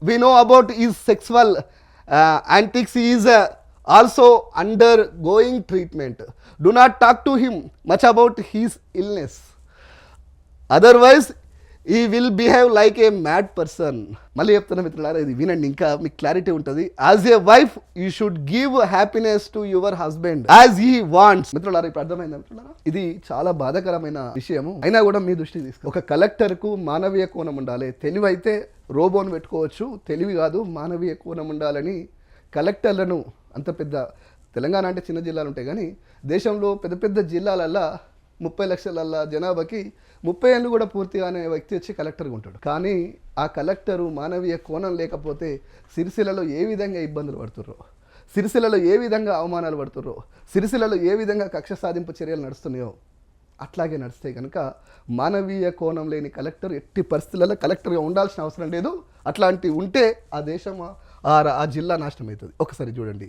we know about his sexual antics. He is also undergoing treatment. Do not talk to him much about his illness. Otherwise, he will behave like a mad person. మళ్ళీ చెప్తున్నా మిత్రులారా, ఇది వినండి, ఇంకా మీకు clarity ఉంటుంది. As a wife you should give happiness to your husband as he wants. మిత్రులారా, ఇప్పుడు అర్థమైందా మిత్రులారా? ఇది చాలా బాధాకరమైన విషయము, అయినా కూడా మీ దృష్టికి తీసుకు. ఒక కలెక్టర్ కు మానవీయ కోణం ఉండాలి. తెలివి అయితే రోబోను పెట్టుకోవచ్చు, తెలివి కాదు మానవీయ కోణం ఉండాలని కలెక్టర్లను, అంత పెద్ద తెలంగాణ అంటే చిన్న జిల్లాలు ఉంటాయి కానీ దేశంలో పెద్ద పెద్ద జిల్లాలల్లో 30 లక్షల జనాభాకి 30 ఏళ్ళు కూడా పూర్తిగా అనే వ్యక్తి వచ్చి కలెక్టర్గా ఉంటాడు. కానీ ఆ కలెక్టరు మానవీయ కోణం లేకపోతే సిరిసిల్లలో ఏ విధంగా ఇబ్బందులు పడుతుర్రో, సిరిసిల్లలో ఏ విధంగా అవమానాలు పడుతుర్రో, సిరిసిల్లలో ఏ విధంగా కక్ష సాధింపు చర్యలు నడుస్తున్నాయో అట్లాగే నడుస్తాయి. కనుక మానవీయ కోణం లేని కలెక్టర్ ఎట్టి పరిస్థితులలో కలెక్టర్గా ఉండాల్సిన అవసరం లేదు. అట్లాంటి ఉంటే ఆ దేశం ఆ జిల్లా నాశనం అవుతుంది. ఒకసారి చూడండి.